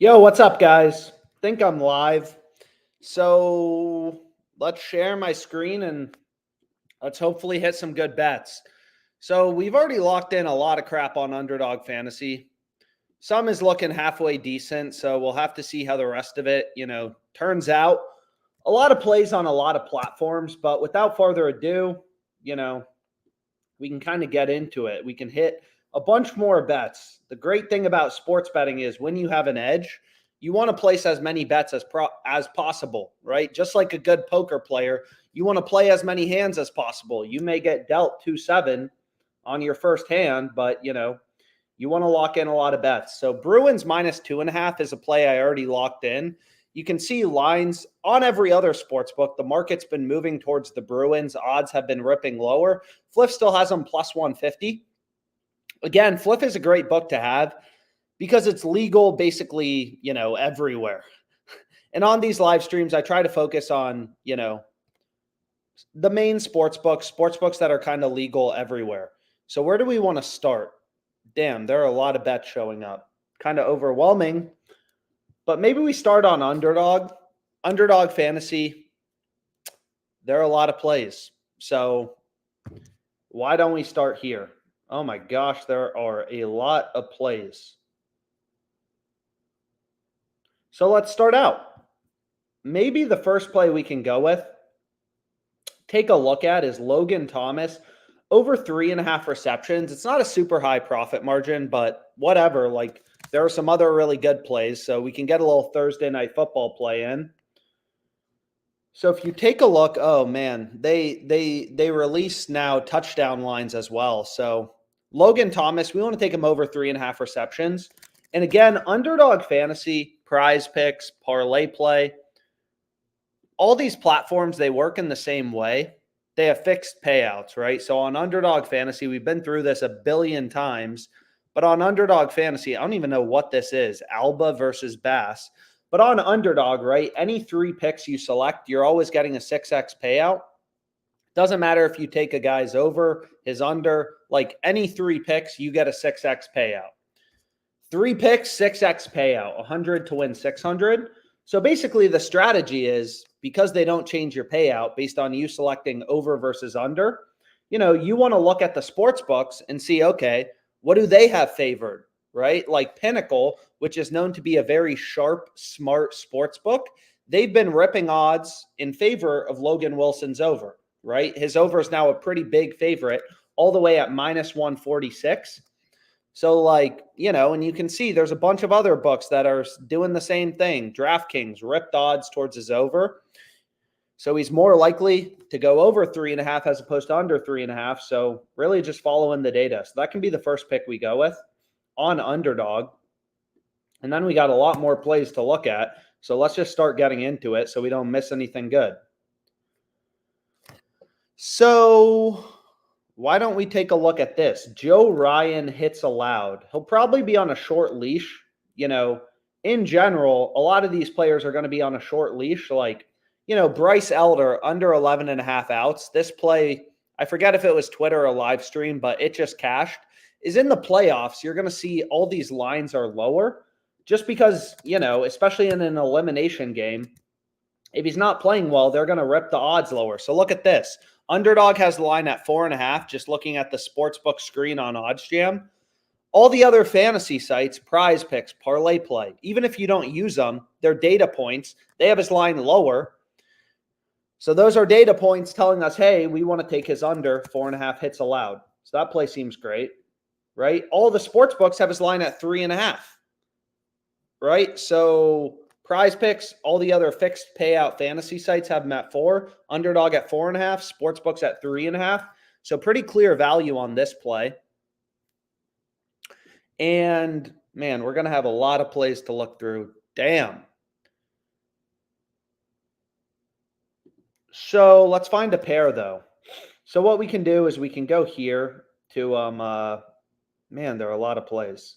Yo, what's up, guys? Think I'm live. So let's share my screen and let's hopefully hit some good bets. So we've already locked in a lot of crap on Underdog Fantasy. Some is looking halfway decent, so we'll have to see how the rest of it, turns out. A lot of plays on a lot of platforms, but without further ado, we can kind of get into it. We can hit a bunch more bets. The great thing about sports betting is when you have an edge, you want to place as many bets as possible, right? Just like a good poker player, you want to play as many hands as possible. You may get dealt 2-7 on your first hand, but you want to lock in a lot of bets. So Bruins minus 2.5 is a play I already locked in. You can see lines on every other sports book. The market's been moving towards the Bruins. Odds have been ripping lower. Fliff still has them plus 150. Again, Fliff is a great book to have because it's legal basically, everywhere. And on these live streams, I try to focus on, the main sports books that are kind of legal everywhere. So where do we want to start? Damn, there are a lot of bets showing up. Kind of overwhelming. But maybe we start on Underdog Fantasy. There are a lot of plays. So why don't we start here? Oh my gosh, there are a lot of plays. So let's start out. Maybe the first play we can go with, take a look at, is Logan Thomas over 3.5 receptions. It's not a super high profit margin, but whatever. Like, there are some other really good plays, so we can get a little Thursday night football play in. So if you take a look, oh man, they release now touchdown lines as well. So Logan Thomas, we want to take him over 3.5 receptions. And again, Underdog Fantasy, PrizePicks, ParlayPlay, all these platforms, they work in the same way. They have fixed payouts, right? So on Underdog Fantasy, we've been through this a billion times. But on Underdog Fantasy, I don't even know what this is, Alba versus Bass. But on Underdog, right, any 3 picks you select, you're always getting a 6x payout. Doesn't matter if you take a guy's over, his under, like any 3 picks, you get a 6x payout. 3 picks, 6x payout, 100 to win 600. So basically the strategy is, because they don't change your payout based on you selecting over versus under, you want to look at the sports books and see, okay, what do they have favored, right? Like Pinnacle, which is known to be a very sharp, smart sports book, they've been ripping odds in favor of Logan Wilson's over, right? His over is now a pretty big favorite, all the way at minus 146. So and you can see there's a bunch of other books that are doing the same thing. DraftKings ripped odds towards his over. So he's more likely to go over 3.5 as opposed to under 3.5. So really just following the data. So that can be the first pick we go with on Underdog. And then we got a lot more plays to look at. So let's just start getting into it so we don't miss anything good. So why don't we take a look at this? Joe Ryan hits allowed. He'll probably be on a short leash. In general, a lot of these players are going to be on a short leash. Like, Bryce Elder under 11.5 outs. This play, I forget if it was Twitter or live stream, but it just cashed, is in the playoffs. You're going to see all these lines are lower just because, especially in an elimination game, if he's not playing well, they're going to rip the odds lower. So look at this. Underdog has the line at 4.5, just looking at the sportsbook screen on OddsJam. All the other fantasy sites, PrizePicks, ParlayPlay, even if you don't use them, they're data points. They have his line lower. So those are data points telling us, hey, we want to take his under 4.5 hits allowed. So that play seems great, right? All the sports books have his line at 3.5, right? So PrizePicks, all the other fixed payout fantasy sites have him at 4, Underdog at 4.5, sports books at 3.5. So pretty clear value on this play. And man, we're going to have a lot of plays to look through. Damn. So let's find a pair though. So what we can do is we can go here to, man, there are a lot of plays.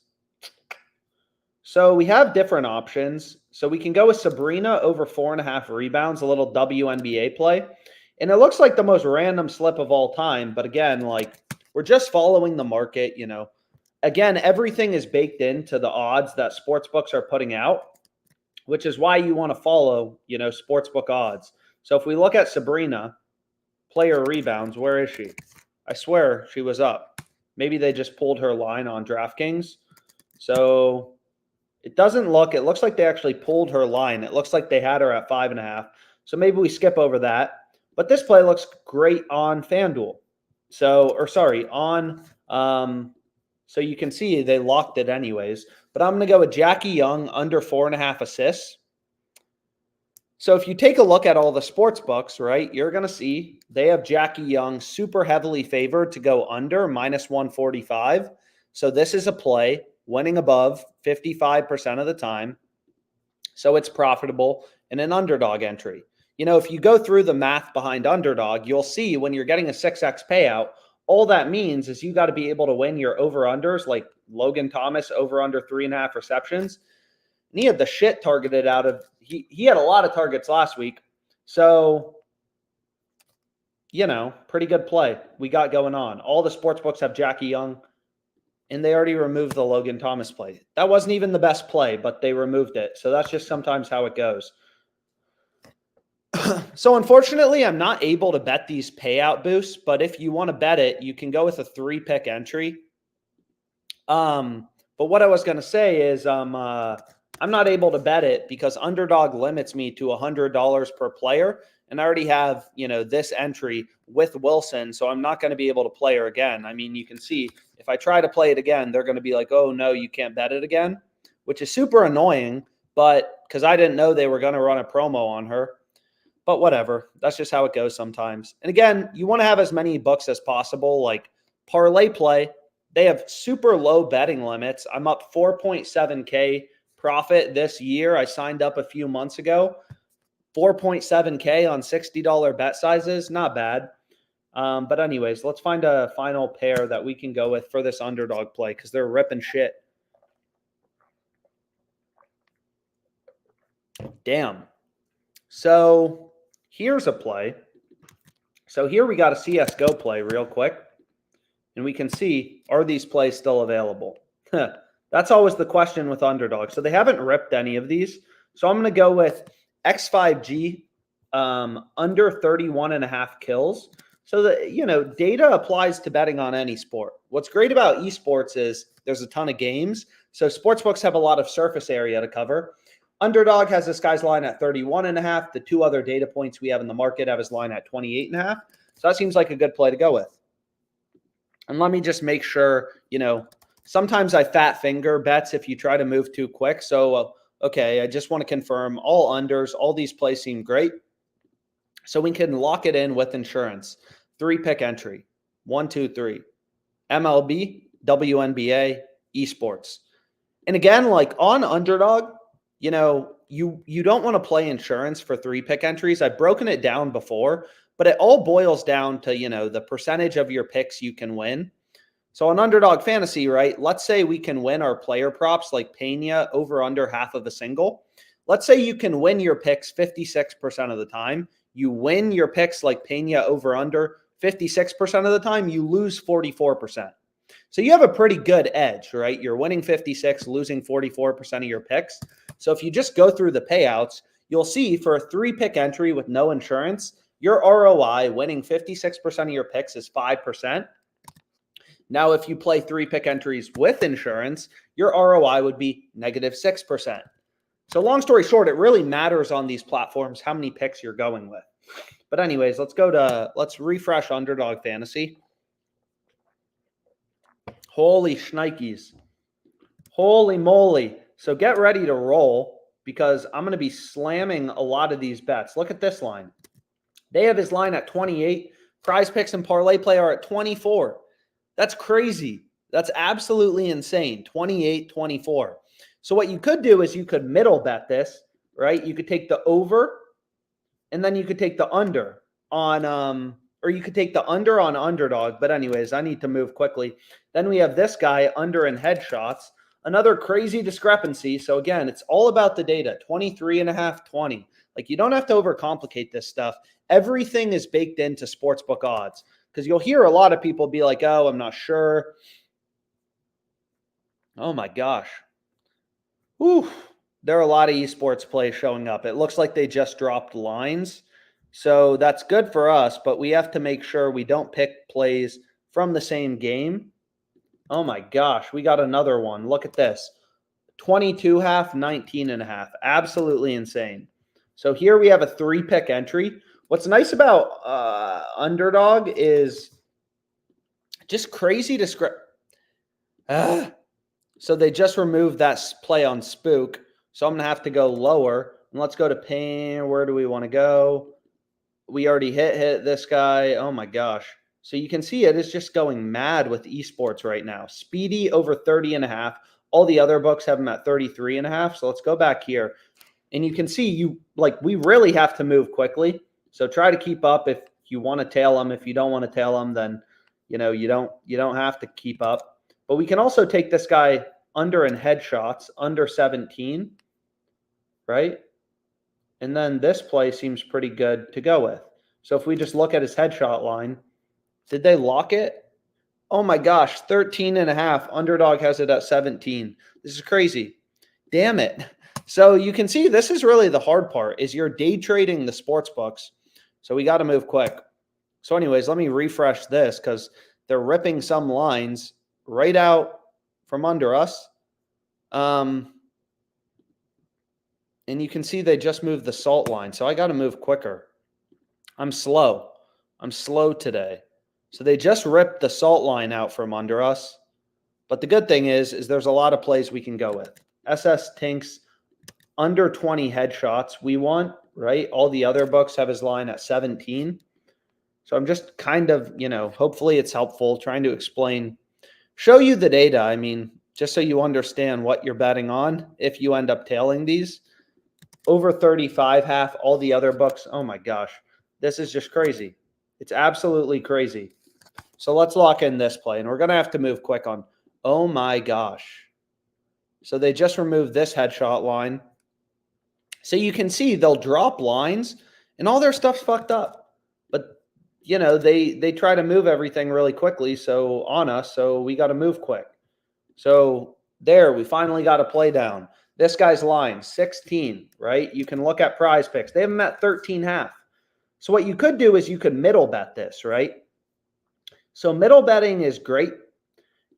So we have different options. So we can go with Sabrina over 4.5 rebounds, a little WNBA play. And it looks like the most random slip of all time. But again, we're just following the market, again, everything is baked into the odds that sportsbooks are putting out, which is why you want to follow, sportsbook odds. So if we look at Sabrina, player rebounds, where is she? I swear she was up. Maybe they just pulled her line on DraftKings. So it looks like they actually pulled her line. It looks like they had her at 5.5. So maybe we skip over that. But this play looks great on FanDuel. So you can see they locked it anyways. But I'm going to go with Jackie Young under 4.5 assists. So if you take a look at all the sports books, right, you're going to see they have Jackie Young super heavily favored to go under -145. So this is a play winning above 55% of the time. So it's profitable in an underdog entry. If you go through the math behind underdog, you'll see when you're getting a 6x payout, all that means is you got to be able to win your over-unders, like Logan Thomas over under 3.5 receptions. And he had the shit targeted out of, he had a lot of targets last week. So, pretty good play we got going on. All the sports books have Jackie Young, and they already removed the Logan Thomas play. That wasn't even the best play, but they removed it. So that's just sometimes how it goes. So unfortunately, I'm not able to bet these payout boosts, but if you want to bet it, you can go with a 3-pick entry. But what I was going to say is I'm not able to bet it because Underdog limits me to $100 per player, and I already have, this entry with Wilson, so I'm not going to be able to play her again. I mean, you can see if I try to play it again, they're going to be like, oh, no, you can't bet it again, which is super annoying, but because I didn't know they were going to run a promo on her. But whatever, that's just how it goes sometimes. And again, you want to have as many books as possible, like ParlayPlay. They have super low betting limits. I'm up 4.7K profit this year. I signed up a few months ago. 4.7K on $60 bet sizes, not bad. But anyways, let's find a final pair that we can go with for this underdog play because they're ripping shit. Damn. So here's a play. So here we got a CSGO play real quick. And we can see, are these plays still available? That's always the question with underdog. So they haven't ripped any of these. So I'm going to go with X5G under 31.5 kills. So that, data applies to betting on any sport. What's great about esports is there's a ton of games. So sportsbooks have a lot of surface area to cover. Underdog has this guy's line at 31.5. The two other data points we have in the market have his line at 28.5. So that seems like a good play to go with. And let me just make sure, sometimes I fat finger bets if you try to move too quick. So, okay, I just want to confirm all unders, all these plays seem great. So we can lock it in with insurance. 3-pick entry, 1, 2, 3. MLB, WNBA, Esports. And again, like on underdog, you don't want to play insurance for 3-pick entries. I've broken it down before, but it all boils down to, the percentage of your picks you can win. So on Underdog Fantasy, right, let's say we can win our player props like Pena over under half of a single. Let's say you can win your picks 56% of the time. You win your picks like Pena over under 56% of the time. You lose 44%. So you have a pretty good edge, right? You're winning 56, losing 44% of your picks. So if you just go through the payouts, you'll see for a 3-pick entry with no insurance, your ROI winning 56% of your picks is 5%. Now, if you play 3-pick entries with insurance, your ROI would be -6%. So long story short, it really matters on these platforms how many picks you're going with. But anyways, let's refresh Underdog Fantasy. Holy shnikes. Holy moly. So get ready to roll because I'm going to be slamming a lot of these bets. Look at this line. They have his line at 28. PrizePicks and ParlayPlay are at 24. That's crazy. That's absolutely insane. 28, 24. So what you could do is you could middle bet this, right? You could take the over and then you could take the under on, or you could take the under on underdog. But anyways, I need to move quickly. Then we have this guy under in headshots. Another crazy discrepancy. So again, it's all about the data. 23.5, 20. Like you don't have to overcomplicate this stuff. Everything is baked into sportsbook odds because you'll hear a lot of people be like, oh, I'm not sure. Oh my gosh. Whew. There are a lot of esports plays showing up. It looks like they just dropped lines. So that's good for us, but we have to make sure we don't pick plays from the same game. Oh my gosh, we got another one. Look at this. 22.5, 19.5. Absolutely insane. So here we have a 3-pick entry. What's nice about Underdog is just crazy so they just removed that play on Spook. So I'm going to have to go lower. And let's go to Pain. Where do we want to go? We already hit this guy. Oh my gosh. So you can see it is just going mad with esports right now. Speedy over 30.5. All the other books have them at 33.5. So let's go back here. And you can see we really have to move quickly. So try to keep up if you want to tail them. If you don't want to tail them, then you don't have to keep up. But we can also take this guy under in headshots, under 17, right? And then this play seems pretty good to go with. So if we just look at his headshot line, did they lock it? Oh my gosh, 13.5. Underdog has it at 17. This is crazy. Damn it. So you can see this is really the hard part is you're day trading the sports books. So we got to move quick. So anyways, let me refresh this because they're ripping some lines right out from under us. And you can see they just moved the salt line. So I got to move quicker. I'm slow today. So they just ripped the salt line out from under us. But the good thing is there's a lot of plays we can go with. SS Tinks under 20 headshots we want, right? All the other books have his line at 17. So I'm just kind of, hopefully it's helpful trying to show you the data. I mean, just so you understand what you're betting on if you end up tailing these. Over 35.5, all the other books. Oh my gosh, this is just crazy. It's absolutely crazy. So let's lock in this play, and we're going to have to move quick on. Oh my gosh. So they just removed this headshot line. So you can see they'll drop lines, and all their stuff's fucked up. But, they try to move everything really quickly on us, so we got to move quick. So there, we finally got a play down. This guy's line, 16, right? You can look at PrizePicks. They have him at 13.5. So what you could do is you could middle bet this, right? So middle betting is great.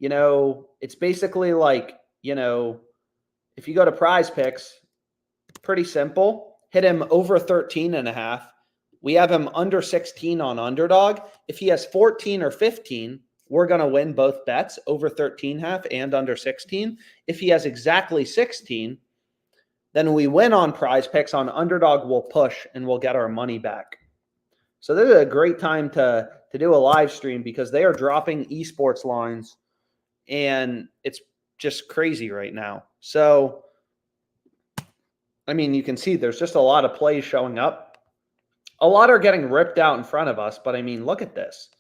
It's basically like, if you go to PrizePicks, pretty simple. Hit him over 13.5. We have him under 16 on Underdog. If he has 14 or 15, we're going to win both bets, over 13.5 and under 16. If he has exactly 16, then we win on PrizePicks. On Underdog, we'll push and we'll get our money back. So this is a great time to do a live stream because they are dropping esports lines, and it's just crazy right now. So, I mean, you can see there's just a lot of plays showing up. A lot are getting ripped out in front of us, but I mean, look at this.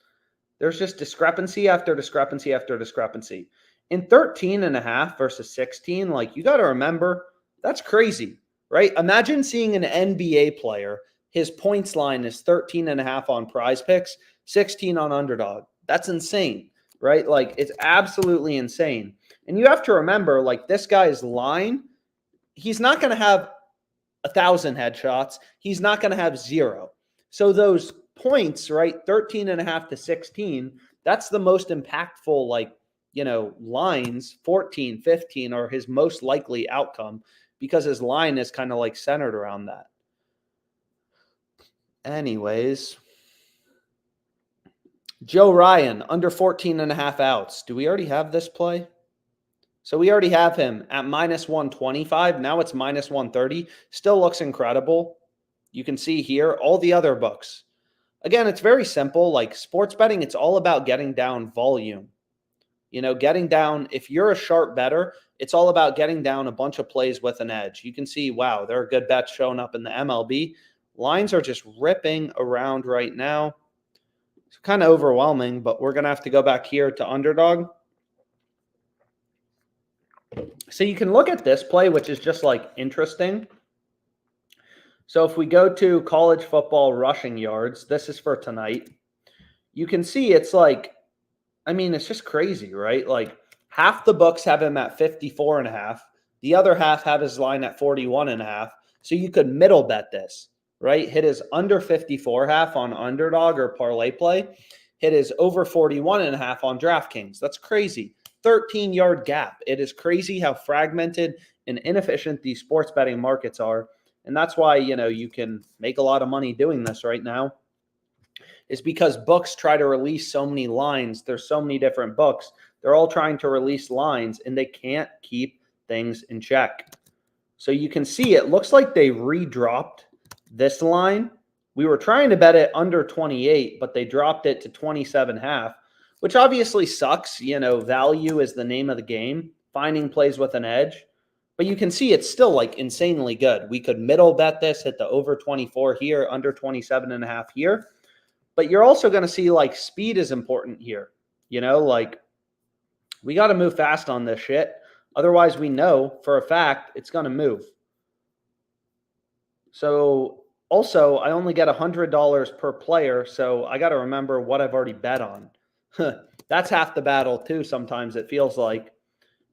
There's just discrepancy after discrepancy after discrepancy. In 13.5 versus 16, you got to remember, that's crazy, right? Imagine seeing an NBA player, his points line is 13.5 on PrizePicks, 16 on Underdog. That's insane, right? It's absolutely insane. And you have to remember, this guy's line, he's not going to have 1,000 headshots. He's not going to have 0. So those points, right, 13.5 to 16, that's the most impactful, lines. 14, 15 are his most likely outcome because his line is kind of centered around that. Anyways, Joe Ryan, under 14.5 outs. Do we already have this play? So we already have him at minus 125. Now it's minus 130. Still looks incredible. You can see here all the other books. Again, it's very simple. Sports betting, it's all about getting down volume. Getting down, if you're a sharp bettor, it's all about getting down a bunch of plays with an edge. You can see, wow, there are good bets showing up in the MLB. Lines are just ripping around right now. It's kind of overwhelming, but we're going to have to go back here to Underdog. So you can look at this play, which is just interesting. So if we go to college football rushing yards, this is for tonight. You can see it's it's just crazy, right? Half the books have him at 54.5. The other half have his line at 41.5. So you could middle bet this, right? Hit his under 54.5 on Underdog or ParlayPlay. Hit his over 41.5 on DraftKings. That's crazy. 13-yard gap. It is crazy how fragmented and inefficient these sports betting markets are. And that's why, you can make a lot of money doing this right now. Is because books try to release so many lines. There's so many different books. They're all trying to release lines, and they can't keep things in check. So you can see it looks like they redropped this line. We were trying to bet it under 28, but they dropped it to 27.5, which obviously sucks. Value is the name of the game. Finding plays with an edge. But you can see it's still like insanely good. We could middle bet this, hit the over 24 here, under 27.5 here. But you're also going to see like speed is important here. Like we got to move fast on this shit. Otherwise, we know for a fact it's going to move. So also, I only get $100 per player. So I got to remember what I've already bet on. That's half the battle too. Sometimes it feels like.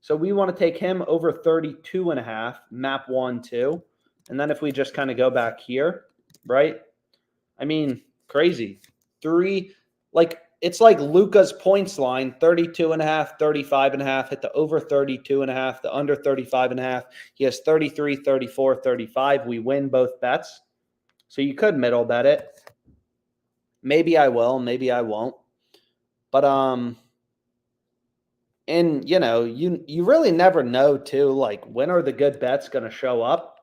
So we want to take him over 32.5, map 1, 2. And then if we just kind of go back here, right? I mean, crazy. 3, it's like Luka's points line, 32.5, 35.5, hit the over 32.5, the under 35.5. He has 33, 34, 35. We win both bets. So you could middle bet it. Maybe I will, maybe I won't. But and you really never know too, like when are the good bets going to show up?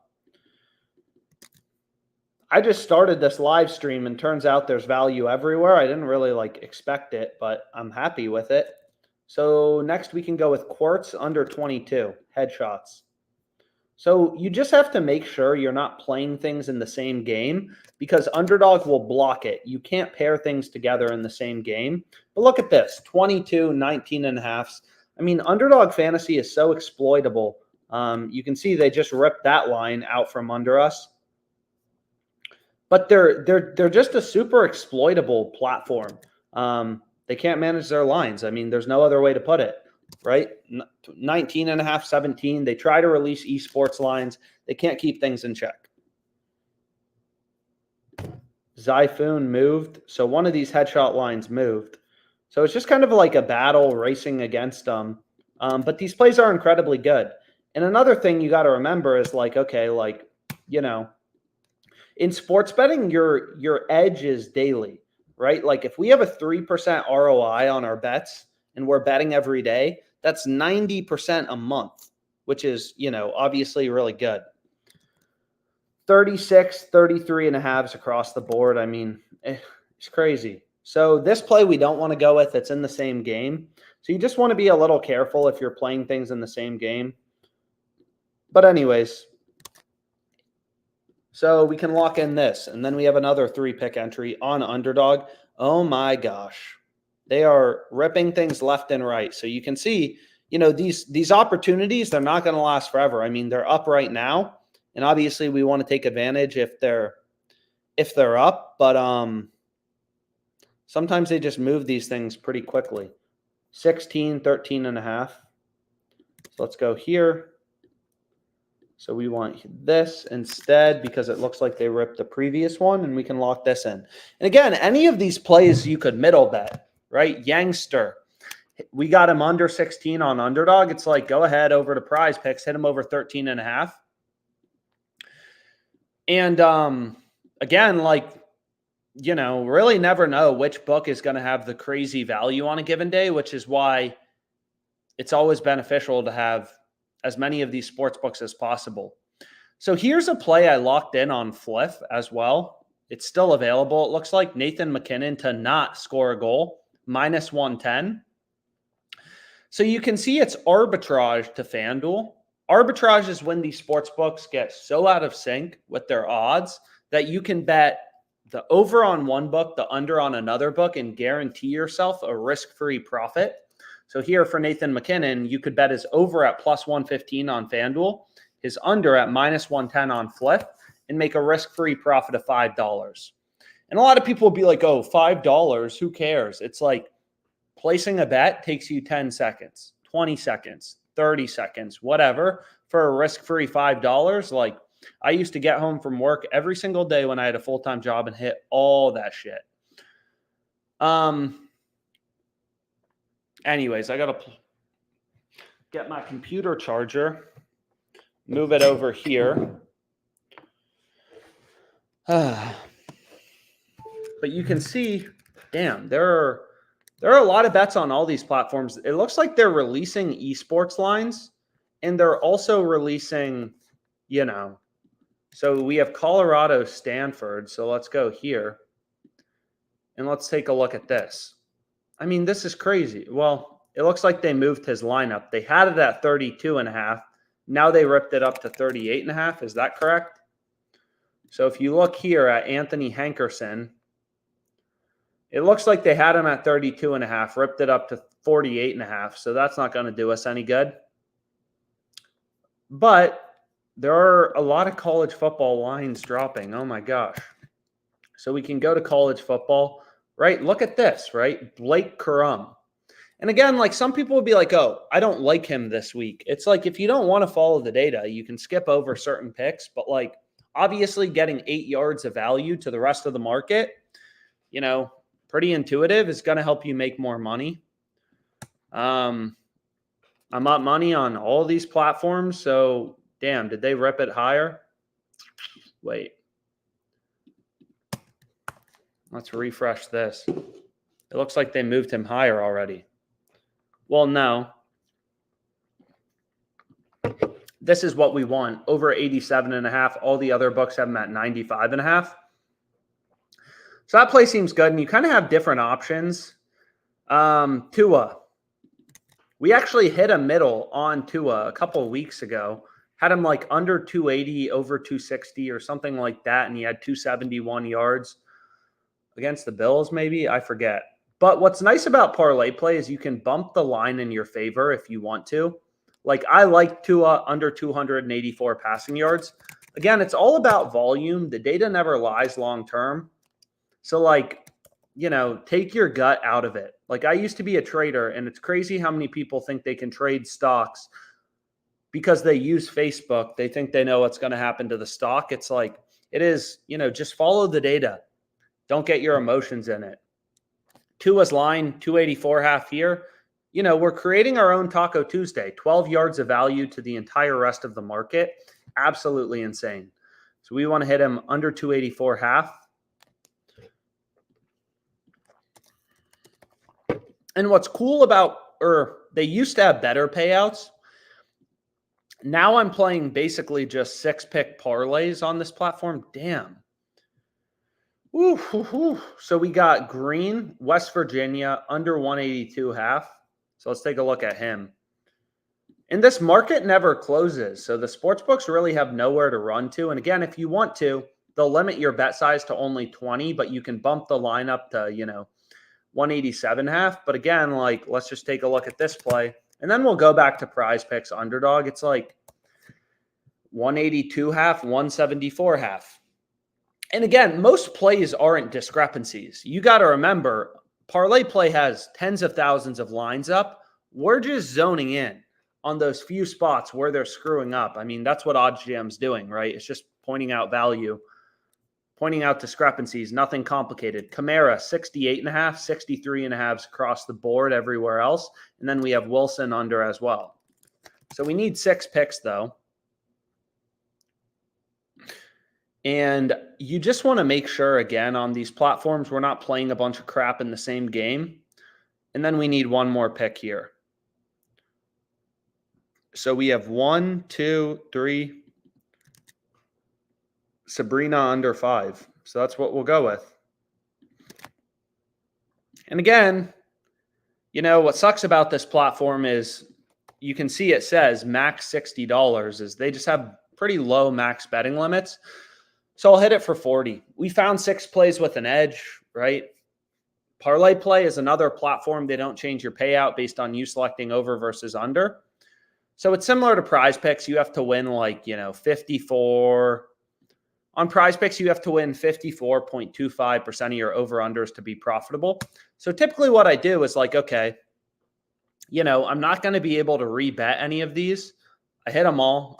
I just started this live stream and turns out there's value everywhere. I didn't really expect it, but I'm happy with it. So next we can go with Quartz under 22 headshots. So you just have to make sure you're not playing things in the same game because Underdog will block it. You can't pair things together in the same game. But look at this, 22, 19.5. I mean, Underdog Fantasy is so exploitable. You can see they just ripped that line out from under us. But they're just a super exploitable platform. They can't manage their lines. I mean, there's no other way to put it, right? 19.5, 17. They try to release esports lines. They can't keep things in check. Zyphoon moved. So one of these headshot lines moved. So it's just kind of like a battle racing against them. But these plays are incredibly good. And another thing you got to remember is in sports betting, your edge is daily, right? Like if we have a 3% ROI on our bets and we're betting every day, that's 90% a month, which is, obviously really good. 36, 33.5 across the board. I mean, it's crazy. So this play we don't want to go with. It's in the same game. So you just want to be a little careful if you're playing things in the same game. But anyways, so we can lock in this. And then we have another 3-pick entry on Underdog. Oh my gosh. They are ripping things left and right. So you can see, these opportunities, they're not going to last forever. I mean, they're up right now. And obviously we want to take advantage if they're up. But sometimes they just move these things pretty quickly. 16, 13.5. So let's go here. So we want this instead because it looks like they ripped the previous one, and we can lock this in. And again, any of these plays you could middle bet, right? Youngster. We got him under 16 on Underdog. It's like, go ahead over to PrizePicks, hit him over 13.5. And again, really never know which book is going to have the crazy value on a given day, which is why it's always beneficial to have as many of these sports books as possible. So here's a play I locked in on Fliff as well. It's still available. It looks like Nathan McKinnon to not score a goal, minus 110. So you can see it's arbitrage to FanDuel. Arbitrage is when these sports books get so out of sync with their odds that you can bet the over on one book, the under on another book, and guarantee yourself a risk-free profit. So here for Nathan McKinnon, you could bet his over at plus 115 on FanDuel, his under at minus 110 on Fliff, and make a risk-free profit of $5. And a lot of people will be like, oh, $5, who cares? It's like placing a bet takes you 10 seconds, 20 seconds, 30 seconds, whatever, for a risk-free $5. Like, I used to get home from work every single day when I had a full-time job and hit all that shit. Anyways, I got to get my computer charger, move it over here. But you can see, damn, there are a lot of bets on all these platforms. It looks like they're releasing esports lines, and they're also releasing, so we have Colorado, Stanford. So let's go here, and let's take a look at this. I mean, this is crazy. Well, it looks like they moved his lineup. They had it at 32.5. Now they ripped it up to 38.5. Is that correct? So if you look here at Anthony Hankerson, it looks like they had him at 32.5, ripped it up to 48.5. So that's not going to do us any good. But there are a lot of college football lines dropping. Oh my gosh. So we can go to college football, right? Look at this, right? Blake Corum. And again, like, some people will be like, oh, I don't like him this week. It's like, if you don't want to follow the data, you can skip over certain picks. But like, obviously getting 8 yards of value to the rest of the market, pretty intuitive, is going to help you make more money. I'm up money on all these platforms. So damn, did they rip it higher? Wait. Let's refresh this. It looks like they moved him higher already. Well, no. This is what we want. Over 87.5. All the other books have them at 95.5. So that play seems good. And you kind of have different options. Tua. We actually hit a middle on Tua a couple of weeks ago. Had him like under 280, over 260 or something like that. And he had 271 yards against the Bills, maybe. I forget. But what's nice about parlay play is you can bump the line in your favor if you want to. Like, I like Tua under 284 passing yards. Again, it's all about volume. The data never lies long term. So, like, take your gut out of it. Like, I used to be a trader, and it's crazy how many people think they can trade stocks because they use Facebook. They think they know what's going to happen to the stock. It's like, it is, just follow the data. Don't get your emotions in it. Tua's line, 284 half here. We're creating our own Taco Tuesday. 12 yards of value to the entire rest of the market. Absolutely insane. So we want to hit him under 284 half. And what's cool about, they used to have better payouts. Now I'm playing basically just 6-pick parlays on this platform. Damn. So we got Green, West Virginia, under 182 half. So let's take a look at him. And this market never closes. So the sportsbooks really have nowhere to run to. And again, if you want to, they'll limit your bet size to only 20, but you can bump the line up to, 187 half. But again, like, let's just take a look at this play. And then we'll go back to PrizePicks Underdog. It's like 182 half, 174 half. And again, most plays aren't discrepancies. You got to remember, parlay play has tens of thousands of lines up. We're just zoning in on those few spots where they're screwing up. I mean, that's what OddsJam's doing, right? It's just pointing out value, pointing out discrepancies, nothing complicated. Kamara, 68.5, 63.5 across the board everywhere else. And then we have Wilson under as well. So we need 6 picks, though. And you just want to make sure, again, on these platforms, we're not playing a bunch of crap in the same game. And then we need one more pick here. So we have 1, 2, 3. Sabrina under 5. So that's what we'll go with. And again, what sucks about this platform is you can see it says max $60 is they just have pretty low max betting limits. So I'll hit it for 40. We found 6 plays with an edge, right? Parlay Play is another platform. They don't change your payout based on you selecting over versus under. So it's similar to PrizePicks. You have to win 54. On PrizePicks, you have to win 54.25% of your over-unders to be profitable. So typically what I do is okay, I'm not going to be able to rebet any of these. I hit them all.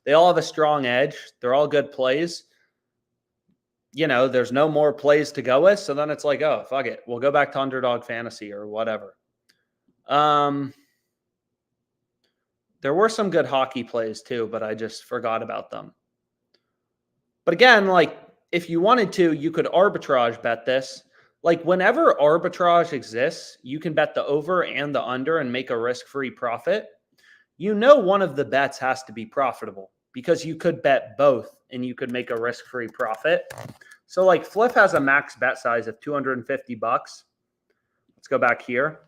They all have a strong edge. They're all good plays. There's no more plays to go with. So then it's like, oh, fuck it. We'll go back to Underdog Fantasy or whatever. There were some good hockey plays too, but I just forgot about them. But again, like if you wanted to, you could arbitrage bet this. Like whenever arbitrage exists, you can bet the over and the under and make a risk-free profit. One of the bets has to be profitable because you could bet both and you could make a risk-free profit. So like Fliff has a max bet size of $250. Let's go back here.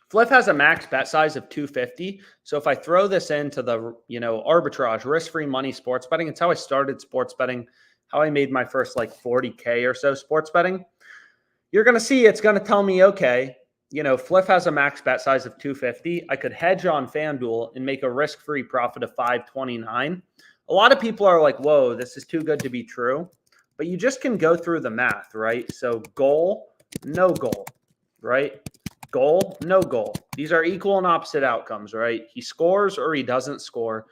Fliff has a max bet size of $250. So if I throw this into the, arbitrage, risk-free money sports betting, it's how I started sports betting, how I made my first like 40K or so sports betting. You're going to see it's going to tell me, okay, Fliff has a max bet size of $250. I could hedge on FanDuel and make a risk-free profit of $529. A lot of people are like, whoa, this is too good to be true. But you just can go through the math, right? So goal, no goal, right? Goal, no goal. These are equal and opposite outcomes, right? He scores or he doesn't score.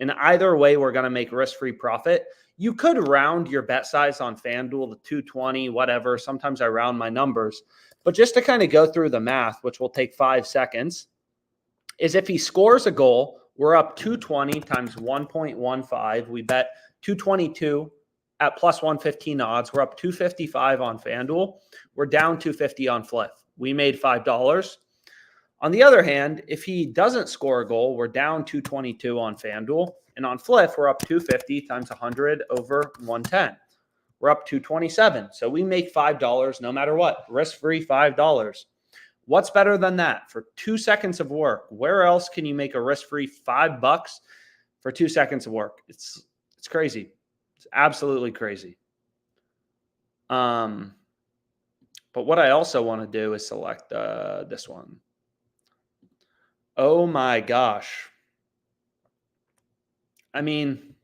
In either way, we're going to make risk-free profit. You could round your bet size on FanDuel to 220, whatever. Sometimes I round my numbers. But just to kind of go through the math, which will take 5 seconds, is if he scores a goal, we're up 220 times 1.15. We bet 222 at plus 115 odds. We're up 255 on FanDuel. We're down 250 on Fliff. We made $5. On the other hand, if he doesn't score a goal, we're down 222 on FanDuel. And on Fliff, we're up 250 times 100 over 110. We're up 227. So we make $5 no matter what. Risk-free $5. What's better than that? For 2 seconds of work, where else can you make a risk-free $5 for 2 seconds of work? It's crazy. It's absolutely crazy. But what I also want to do is select this one. Oh my gosh. I mean,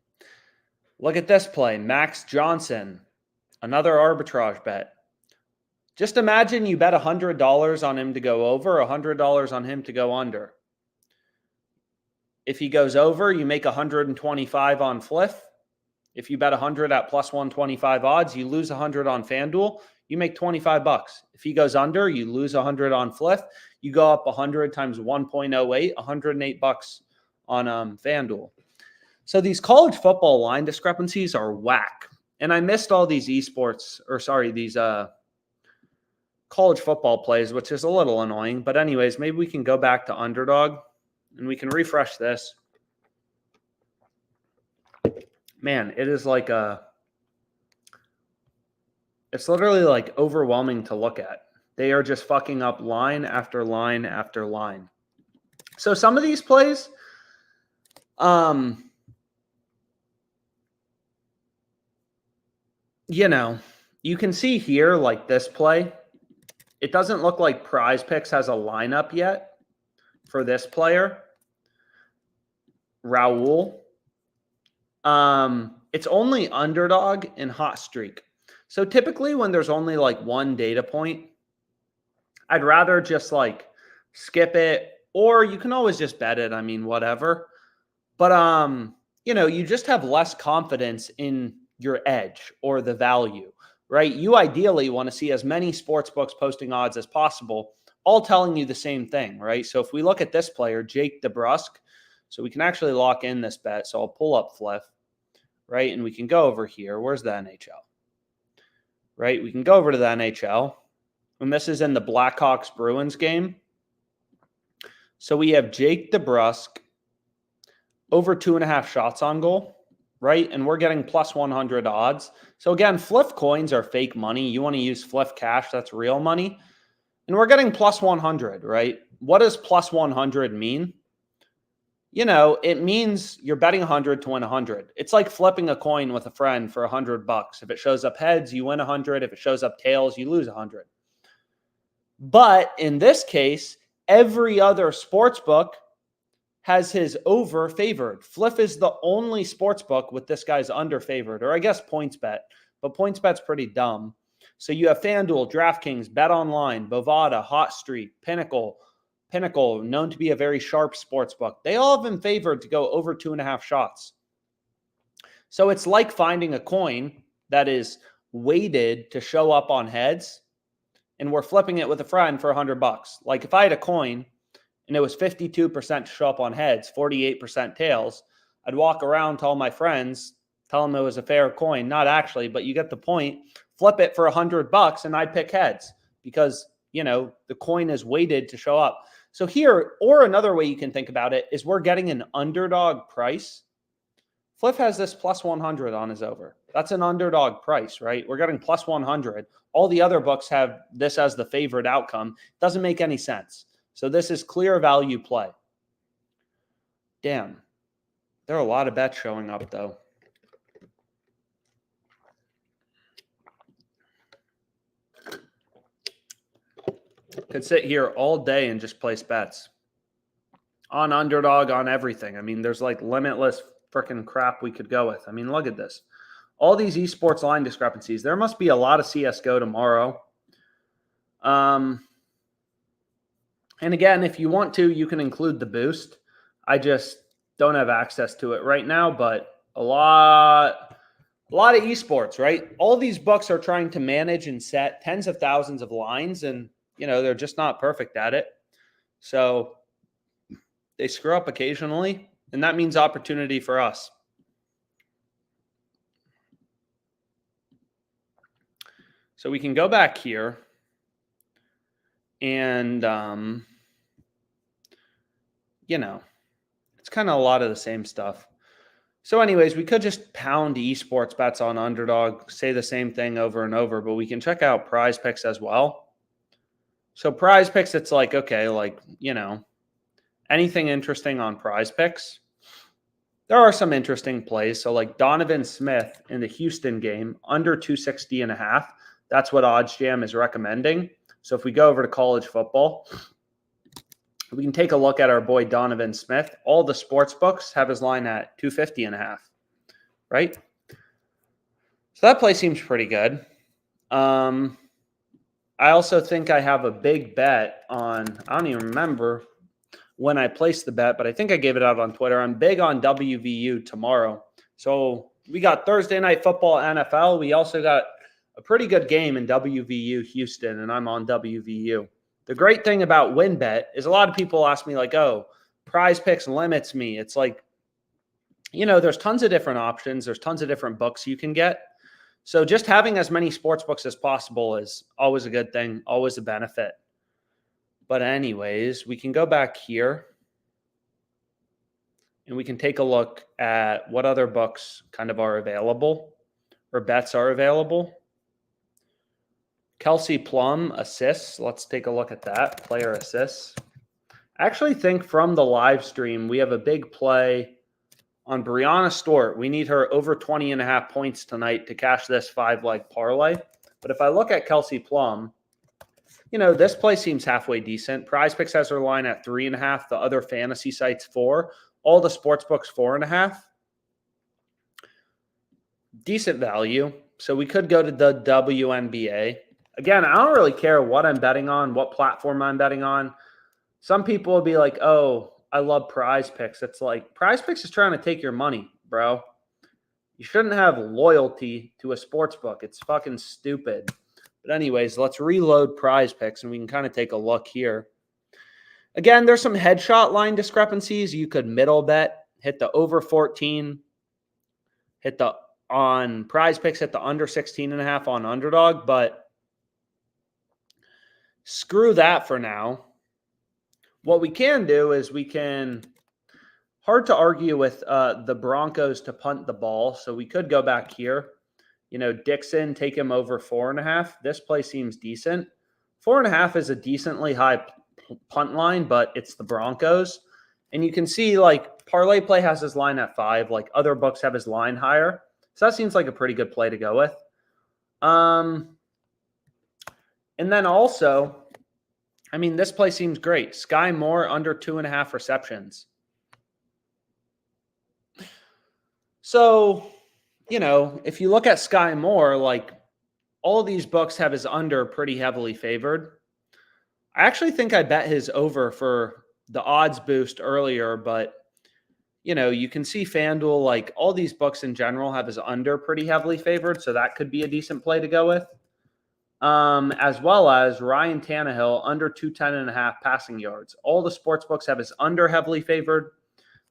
look at this play. Max Johnson, another arbitrage bet. Just imagine you bet $100 on him to go over, $100 on him to go under. If he goes over, you make 125 on Fliff. If you bet 100 at plus 125 odds, you lose 100 on FanDuel. You make $25. If he goes under, you lose 100 on Fliff. You go up 100 times 1.08, $108 on FanDuel. So these college football line discrepancies are whack. And I missed all these these college football plays, which is a little annoying. But anyways, maybe we can go back to Underdog and we can refresh this. Man, it is like it's literally like overwhelming to look at. They are just fucking up line after line after line. So some of these plays, you can see here, like this play, it doesn't look like PrizePicks has a lineup yet for this player, Raul. It's only Underdog and Hot Streak. So typically when there's only like one data point, I'd rather just like skip it, or you can always just bet it. I mean, whatever. But, you just have less confidence in your edge or the value, right? You ideally want to see as many sports books posting odds as possible, all telling you the same thing, right? So if we look at this player, Jake DeBrusk, so we can actually lock in this bet. So I'll pull up Fliff, right? And we can go over here. Where's the NHL? Right? We can go over to the NHL. And this is in the Blackhawks Bruins game. So we have Jake DeBrusk over 2.5 shots on goal, right? And we're getting plus 100 odds. So again, Fliff coins are fake money. You want to use Fliff cash. That's real money. And we're getting plus 100, right? What does plus 100 mean? It means you're betting 100 to win 100. It's like flipping a coin with a friend for $100. If it shows up heads, you win 100. If it shows up tails, you lose 100. But in this case, every other sports book has his over favored. Fliff is the only sports book with this guy's under favored, or I guess PointsBet. But PointsBet's pretty dumb. So you have FanDuel, DraftKings, BetOnline, Bovada, Hot Streak, Pinnacle, Pinnacle, known to be a very sharp sports book. They all have been favored to go over 2.5 shots. So it's like finding a coin that is weighted to show up on heads, and we're flipping it with a friend for $100. Like if I had a coin and it was 52% to show up on heads, 48% tails, I'd walk around to all my friends, tell them it was a fair coin. Not actually, but you get the point. Flip it for $100 and I'd pick heads because, the coin is weighted to show up. So here, or another way you can think about it is we're getting an underdog price. Fliff has this plus 100 on his over. That's an underdog price, right? We're getting plus 100. All the other books have this as the favorite outcome. Doesn't make any sense. So this is clear value play. Damn. There are a lot of bets showing up, though. Could sit here all day and just place bets. On underdog, on everything. I mean, there's like limitless freaking crap we could go with. I mean, look at this. All these esports line discrepancies. There must be a lot of CSGO tomorrow. And again, if you want to, you can include the boost. I just don't have access to it right now, but a lot of esports, right? All these books are trying to manage and set tens of thousands of lines, and they're just not perfect at it. So they screw up occasionally, and that means opportunity for us. So we can go back here and, it's kind of a lot of the same stuff. So anyways, we could just pound esports bets on underdog, say the same thing over and over, but we can check out PrizePicks as well. So PrizePicks, it's like, okay, anything interesting on PrizePicks? There are some interesting plays. So like Donovan Smith in the Houston game, under 260.5. That's what OddsJam is recommending. So if we go over to college football, we can take a look at our boy Donovan Smith. All the sports books have his line at 250.5, right? So that play seems pretty good. I also think I have a big bet on, I don't even remember when I placed the bet, but I think I gave it out on Twitter. I'm big on WVU tomorrow. So we got Thursday night football, NFL. We also got a pretty good game in WVU Houston, and I'm on WVU. The great thing about WinBet is a lot of people ask me like, oh, PrizePicks limits me. It's like, there's tons of different options. There's tons of different books you can get. So just having as many sports books as possible is always a good thing, always a benefit. But anyways, we can go back here and we can take a look at what other books kind of are available or bets are available. Kelsey Plum assists. Let's take a look at that. Player assists. I actually think from the live stream, we have a big play on Brianna Stewart. We need her over 20.5 points tonight to cash this 5-leg parlay. But if I look at Kelsey Plum, this play seems halfway decent. PrizePicks has her line at 3.5. The other fantasy sites 4. All the sports books 4.5. Decent value. So we could go to the WNBA. Again, I don't really care what I'm betting on, what platform I'm betting on. Some people will be like, oh, I love PrizePicks. It's like PrizePicks is trying to take your money, bro. You shouldn't have loyalty to a sports book. It's fucking stupid. But anyways, let's reload PrizePicks and we can kind of take a look here. Again, there's some headshot line discrepancies. You could middle bet, hit the over 14, hit the on PrizePicks, hit the under 16.5 on underdog, but screw that for now. What we can do is we can, hard to argue with the Broncos to punt the ball. So we could go back here. Dixon, take him over 4.5. This play seems decent. 4.5 is a decently high punt line, but it's the Broncos. And you can see like ParlayPlay has his line at 5. Like other books have his line higher. So that seems like a pretty good play to go with. And then also, I mean, this play seems great. Sky Moore under 2.5 receptions. So, if you look at Sky Moore, like all these books have his under pretty heavily favored. I actually think I bet his over for the odds boost earlier, but you can see FanDuel, like all these books in general, have his under pretty heavily favored, so that could be a decent play to go with. As well as Ryan Tannehill under 210.5 passing yards. All the sports books have his under heavily favored.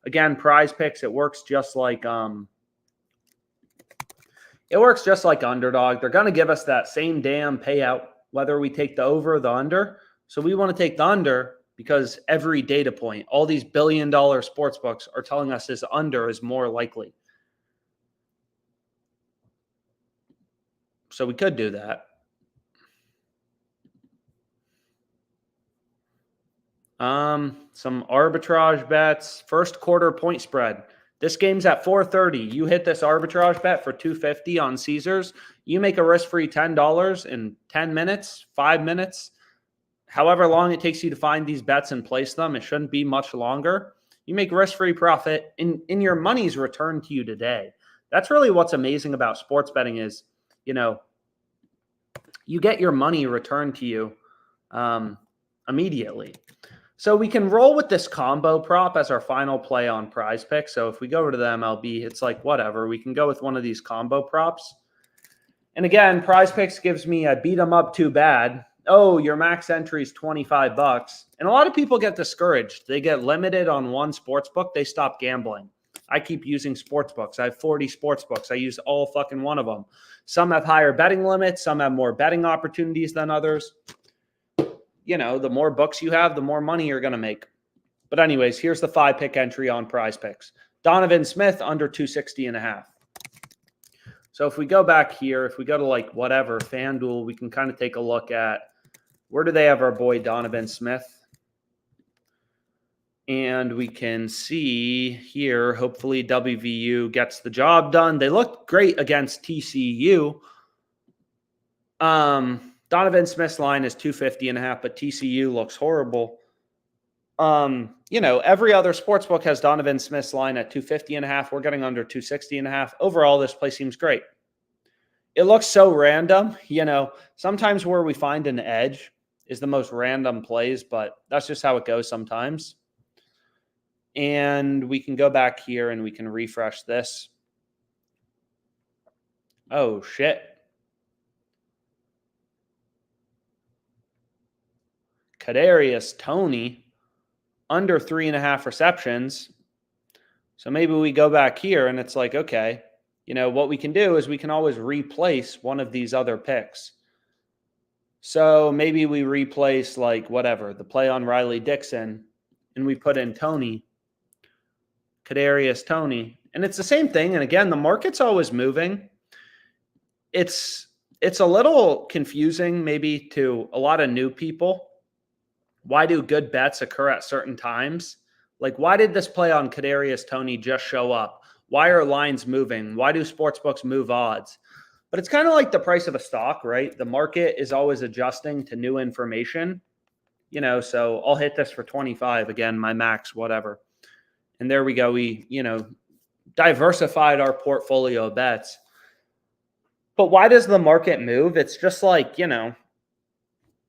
Again, PrizePicks, it works just like Underdog. They're going to give us that same damn payout whether we take the over or the under. So we want to take the under because every data point, all these billion-dollar sports books are telling us this under is more likely. So we could do that. Some arbitrage bets. First quarter point spread. This game's at 4:30. You hit this arbitrage bet for $250 on Caesars. You make a risk-free $10 in 10 minutes, 5 minutes, however long it takes you to find these bets and place them. It shouldn't be much longer. You make risk-free profit in your money's returned to you today. That's really what's amazing about sports betting is, you get your money returned to you immediately. So we can roll with this combo prop as our final play on PrizePicks. So if we go over to the MLB, it's like whatever. We can go with one of these combo props. And again, PrizePicks gives me I beat them up too bad. Oh, your max entry is $25. And a lot of people get discouraged. They get limited on one sports book. They stop gambling. I keep using sports books. I have 40 sports books. I use all fucking one of them. Some have higher betting limits. Some have more betting opportunities than others. The more books you have, the more money you're going to make. But anyways, here's the 5-pick entry on PrizePicks. Donovan Smith under 260.5. So if we go back here, if we go to like whatever, FanDuel, we can kind of take a look at where do they have our boy Donovan Smith? And we can see here, hopefully WVU gets the job done. They looked great against TCU. Donovan Smith's line is 250.5, but TCU looks horrible. Every other sportsbook has Donovan Smith's line at 250.5. We're getting under 260.5. Overall, this play seems great. It looks so random. Sometimes where we find an edge is the most random plays, but that's just how it goes sometimes. And we can go back here and we can refresh this. Oh, shit. Kadarius Toney under 3.5 receptions. So maybe we go back here and it's like, okay, what we can do is we can always replace one of these other picks. So maybe we replace like whatever, the play on Riley Dixon, and we put in Toney, Kadarius Toney. And it's the same thing. And again, the market's always moving. It's a little confusing maybe to a lot of new people. Why do good bets occur at certain times? Like, why did this play on Kadarius Toney just show up? Why are lines moving? Why do sportsbooks move odds? But it's kind of like the price of a stock, right? The market is always adjusting to new information. So I'll hit this for 25 again, my max, whatever. And there we go. We, diversified our portfolio of bets. But why does the market move? It's just like,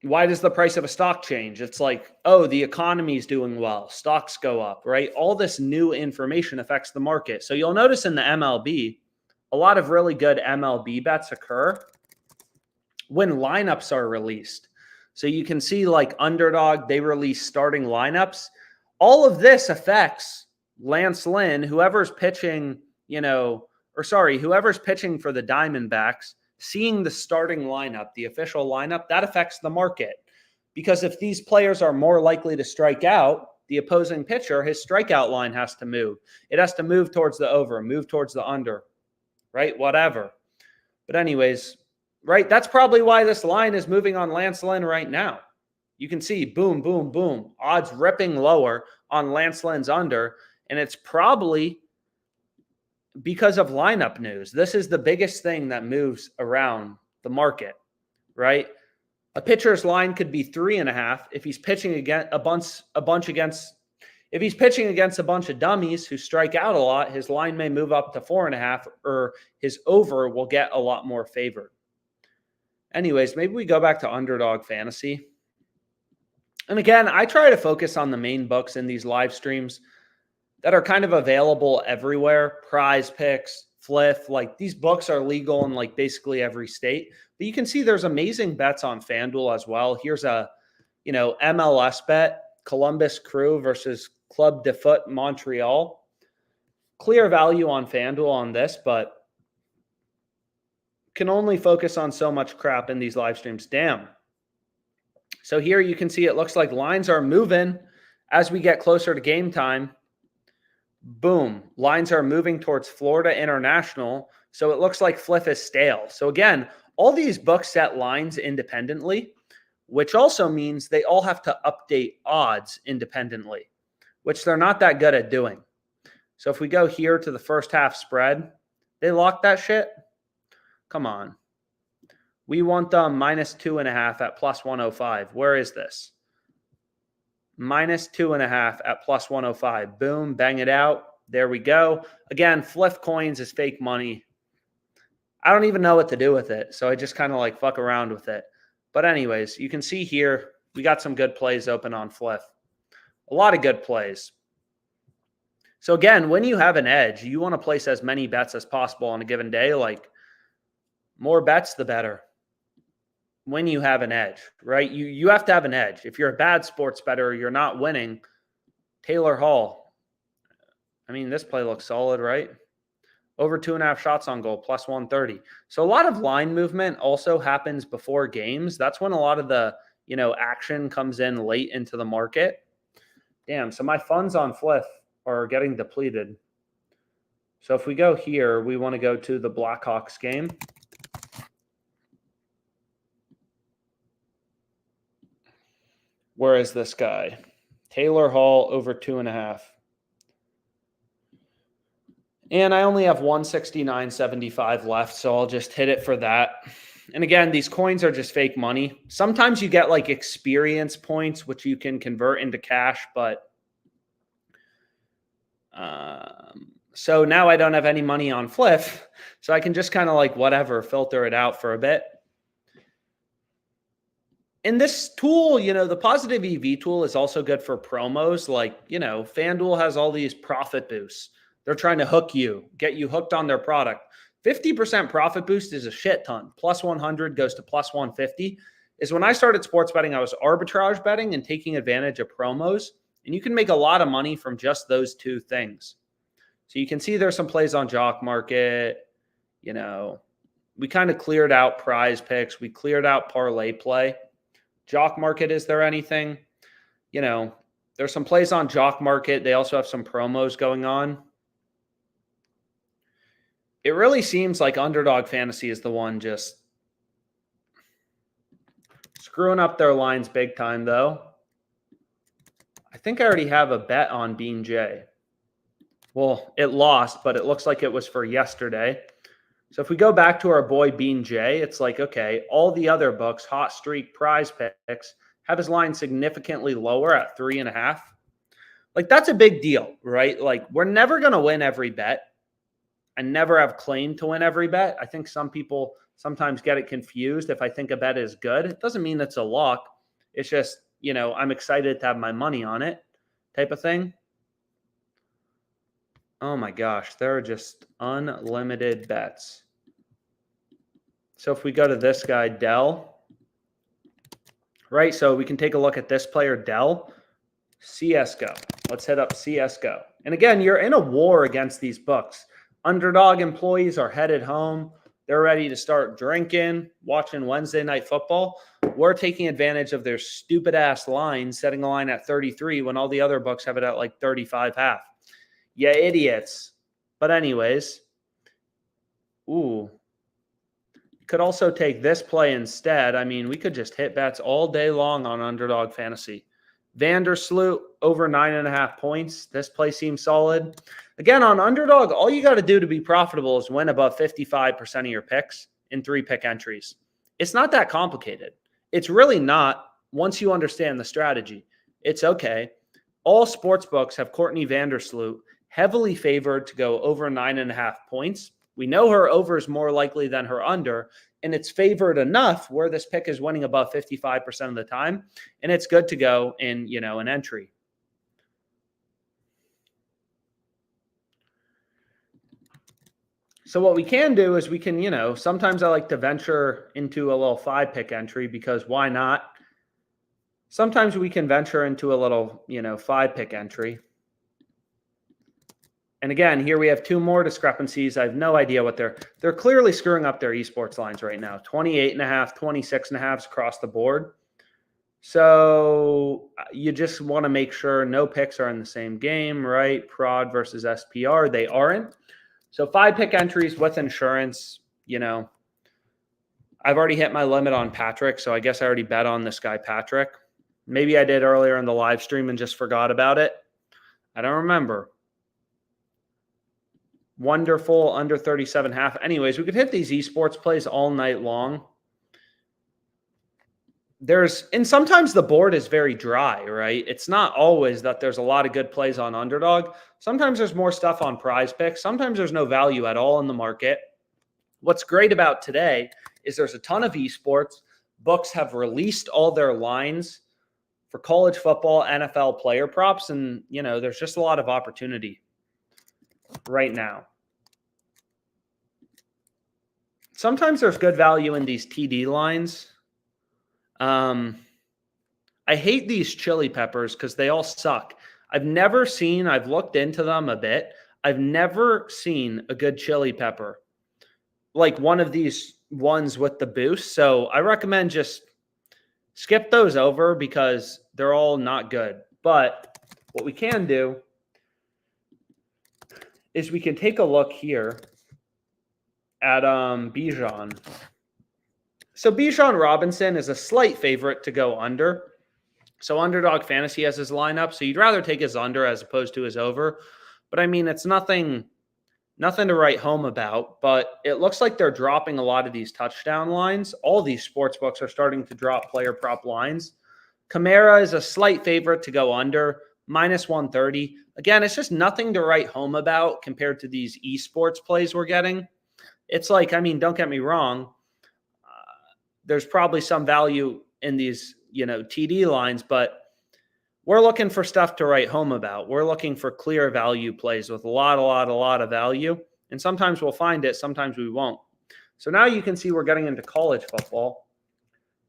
why does the price of a stock change? It's like, oh, the economy is doing well. Stocks go up, right? All this new information affects the market. So you'll notice in the MLB, a lot of really good MLB bets occur when lineups are released. So you can see like Underdog, they release starting lineups. All of this affects Lance Lynn, whoever's pitching, whoever's pitching for the Diamondbacks, seeing the starting lineup, the official lineup, that affects the market. Because if these players are more likely to strike out, the opposing pitcher, his strikeout line has to move. It has to move towards the over, move towards the under, right? Whatever. But anyways, right? That's probably why this line is moving on Lance Lynn right now. You can see boom, boom, boom. Odds ripping lower on Lance Lynn's under. And it's probably because of lineup news. This is the biggest thing that moves around the market, right? A pitcher's line could be 3.5 if he's pitching against if he's pitching against a bunch of dummies who strike out a lot, his line may move up to 4.5, or his over will get a lot more favored. Anyways, maybe we go back to Underdog Fantasy. And again, I try to focus on the main books in these live streams that are kind of available everywhere. PrizePicks, Fliff, like these books are legal in like basically every state. But you can see there's amazing bets on FanDuel as well. Here's a, MLS bet, Columbus Crew versus Club de Foot Montreal. Clear value on FanDuel on this, but can only focus on so much crap in these live streams. Damn. So here you can see it looks like lines are moving as we get closer to game time. Boom. Lines are moving towards Florida International. So it looks like Fliff is stale. So again, all these books set lines independently, which also means they all have to update odds independently, which they're not that good at doing. So if we go here to the first half spread, they lock that shit. Come on. We want them -2.5 at +105. Where is this? -2.5 at +105. Boom, bang it out. There we go. Again, Fliff coins is fake money. I don't even know what to do with it. So I just kind of like fuck around with it. But anyways, you can see here, we got some good plays open on Fliff. A lot of good plays. So again, when you have an edge, you want to place as many bets as possible on a given day. Like more bets, the better. When you have an edge, right? You have to have an edge. If you're a bad sports bettor, you're not winning. Taylor Hall. I mean, this play looks solid, right? Over 2.5 shots on goal, +130. So a lot of line movement also happens before games. That's when a lot of the, action comes in late into the market. Damn, so my funds on Fliff are getting depleted. So if we go here, we want to go to the Blackhawks game. Where is this guy? Taylor Hall over 2.5. And I only have 169.75 left, so I'll just hit it for that. And again, these coins are just fake money. Sometimes you get like experience points, which you can convert into cash, but so now I don't have any money on Fliff, so I can just kind of like whatever, filter it out for a bit. In this tool, the positive EV tool is also good for promos. Like, FanDuel has all these profit boosts. They're trying to hook you, get you hooked on their product. 50% profit boost is a shit ton. +100 goes to +150. Is when I started sports betting, I was arbitrage betting and taking advantage of promos. And you can make a lot of money from just those two things. So you can see there's some plays on Jock Market. We kind of cleared out PrizePicks. We cleared out ParlayPlay. Jock Market, is there anything? There's some plays on Jock Market. They also have some promos going on. It really seems like Underdog Fantasy is the one just screwing up their lines big time, though. I think I already have a bet on Bean J. Well, it lost, but it looks like it was for yesterday. So if we go back to our boy Bean J, it's like, okay, all the other books, Hot Streak, PrizePicks, have his line significantly lower at 3.5. Like, that's a big deal, right? Like, we're never going to win every bet and never have claim to win every bet. I think some people sometimes get it confused. If I think a bet is good, it doesn't mean it's a lock. It's just, I'm excited to have my money on it type of thing. Oh my gosh, there are just unlimited bets. So if we go to this guy, Dell, right? So we can take a look at this player, Dell, CSGO. Let's hit up CSGO. And again, you're in a war against these books. Underdog employees are headed home. They're ready to start drinking, watching Wednesday Night Football. We're taking advantage of their stupid ass line, setting a line at 33 when all the other books have it at like 35.5. Yeah, idiots. But anyways, you could also take this play instead. I mean, we could just hit bets all day long on Underdog Fantasy. Vandersloot over 9.5 points. This play seems solid. Again, on Underdog, all you got to do to be profitable is win above 55% of your picks in 3-pick entries. It's not that complicated. It's really not once you understand the strategy. It's okay. All sports books have Courtney Vandersloot heavily favored to go over 9.5 points. We know her over is more likely than her under, and it's favored enough where this pick is winning above 55% of the time, and it's good to go in, an entry. So what we can do is we can, sometimes I like to venture into a little 5-pick entry because why not? Sometimes we can venture into a little, 5-pick entry. And again, here we have 2 more discrepancies. I have no idea what they're clearly screwing up their esports lines right now. 28.5, 26.5 across the board. So you just want to make sure no picks are in the same game, right? Prod versus SPR, they aren't. So 5-pick entries with insurance, I've already hit my limit on Patrick, so I guess I already bet on this guy, Patrick. Maybe I did earlier in the live stream and just forgot about it. I don't remember. Wonderful, under 37.5. Anyways, we could hit these esports plays all night long. And sometimes the board is very dry, right? It's not always that there's a lot of good plays on Underdog. Sometimes there's more stuff on PrizePicks. Sometimes there's no value at all in the market. What's great about today is there's a ton of esports. Books have released all their lines for college football, NFL player props, and, there's just a lot of opportunity right now. Sometimes there's good value in these TD lines. I hate these chili peppers because they all suck. I've looked into them a bit. I've never seen a good chili pepper like one of these ones with the boost. So I recommend just skip those over because they're all not good. But what we can do is we can take a look here at Bijan. So Bijan Robinson is a slight favorite to go under. So Underdog Fantasy has his lineup. So you'd rather take his under as opposed to his over. But I mean, it's nothing to write home about. But it looks like they're dropping a lot of these touchdown lines. All these sports books are starting to drop player prop lines. Kamara is a slight favorite to go under, minus 130. Again, it's just nothing to write home about compared to these esports plays we're getting. It's like, don't get me wrong. There's probably some value in these, TD lines, but we're looking for stuff to write home about. We're looking for clear value plays with a lot of value. And sometimes we'll find it, sometimes we won't. So now you can see we're getting into college football.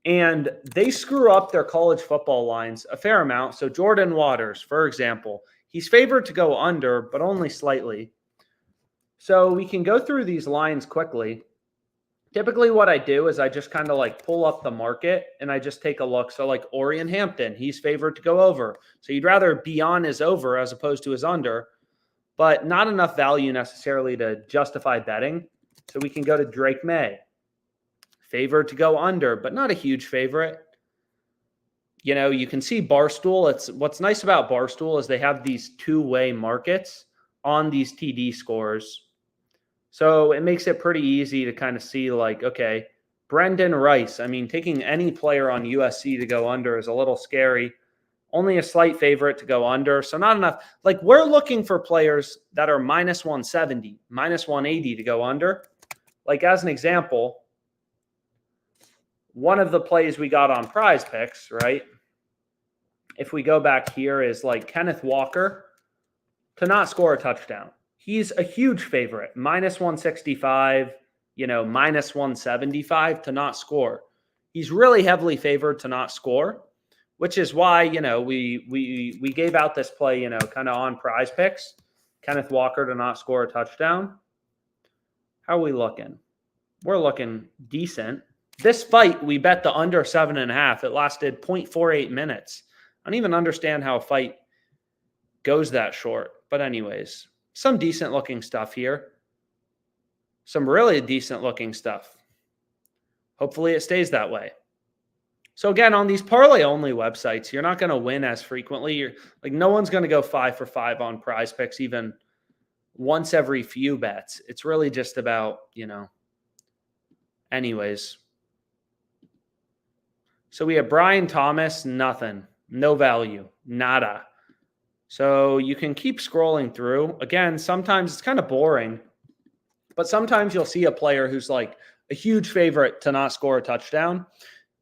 And they screw up their college football lines a fair amount. So Jordan Waters, for example, he's favored to go under, but only slightly. So we can go through these lines quickly. Typically what I do is I just kind of like pull up the market and I just take a look. So like Orion Hampton, he's favored to go over. So you'd rather be on his over as opposed to his under, but not enough value necessarily to justify betting. So we can go to Drake May, favored to go under, but not a huge favorite. You can see Barstool. What's nice about Barstool is they have these 2-way markets on these TD scores. So it makes it pretty easy to kind of see like, okay, Brendan Rice. Taking any player on USC to go under is a little scary. Only a slight favorite to go under. So not enough. Like we're looking for players that are minus 170, minus 180 to go under. Like as an example, one of the plays we got on PrizePicks, right? If we go back here is like Kenneth Walker to not score a touchdown. He's a huge favorite, minus 165, minus 175 to not score. He's really heavily favored to not score, which is why, we gave out this play, kind of on PrizePicks. Kenneth Walker to not score a touchdown. How are we looking? We're looking decent. This fight, we bet the under 7.5. It lasted 0.48 minutes. I don't even understand how a fight goes that short. But anyways, some decent looking stuff here. Some really decent looking stuff. Hopefully it stays that way. So again, on these parlay only websites, you're not going to win as frequently. No one's going to go 5 for 5 on PrizePicks even once every few bets. It's really just about, anyways. So we have Brian Thomas, nothing, no value, nada. So you can keep scrolling through. Again, sometimes it's kind of boring. But sometimes you'll see a player who's like a huge favorite to not score a touchdown,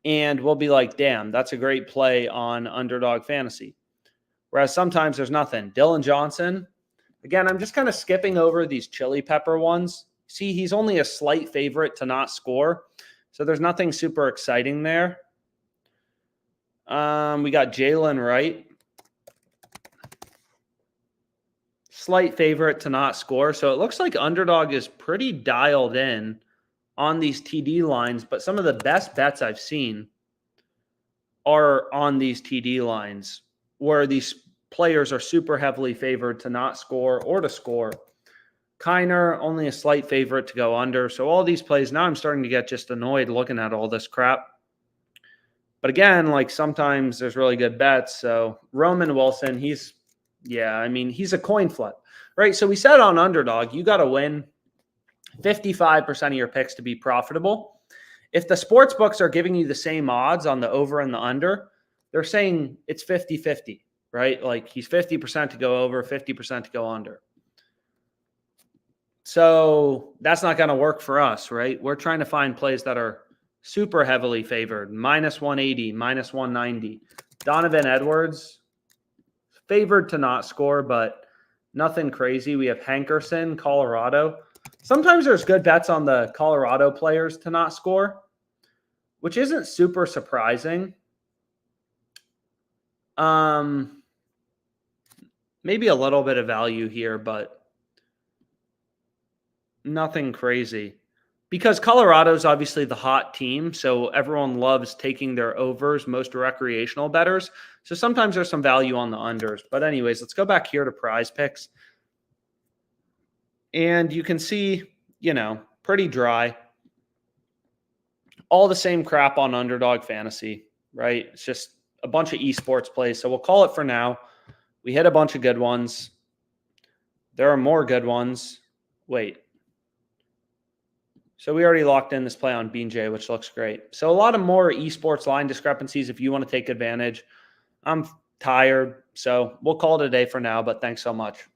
and we'll be like, damn, that's a great play on Underdog Fantasy. Whereas sometimes there's nothing. Dylan Johnson, again, I'm just kind of skipping over these chili pepper ones. See, he's only a slight favorite to not score, so there's nothing super exciting there. We got Jalen Wright. Slight favorite to not score. So it looks like Underdog is pretty dialed in on these TD lines, but some of the best bets I've seen are on these TD lines where these players are super heavily favored to not score or to score. Kiner, only a slight favorite to go under. So all these plays, now I'm starting to get just annoyed looking at all this crap. But again, like sometimes there's really good bets. So Roman Wilson, he's a coin flip, right? So we said on Underdog, you got to win 55% of your picks to be profitable. If the sports books are giving you the same odds on the over and the under, they're saying it's 50-50, right? Like he's 50% to go over, 50% to go under. So that's not going to work for us, right? We're trying to find plays that are super heavily favored, minus 180, minus 190. Donovan Edwards, favored to not score, but nothing crazy. We have Hankerson, Colorado. Sometimes there's good bets on the Colorado players to not score, which isn't super surprising. Maybe a little bit of value here, but nothing crazy. Because Colorado's obviously the hot team, so everyone loves taking their overs, most recreational bettors. So sometimes there's some value on the unders. But anyways, let's go back here to PrizePicks. And you can see, pretty dry. All the same crap on Underdog Fantasy, right? It's just a bunch of esports plays. So we'll call it for now. We hit a bunch of good ones. There are more good ones. Wait. So we already locked in this play on Bean J, which looks great. So a lot of more esports line discrepancies if you want to take advantage. I'm tired, so we'll call it a day for now, but thanks so much.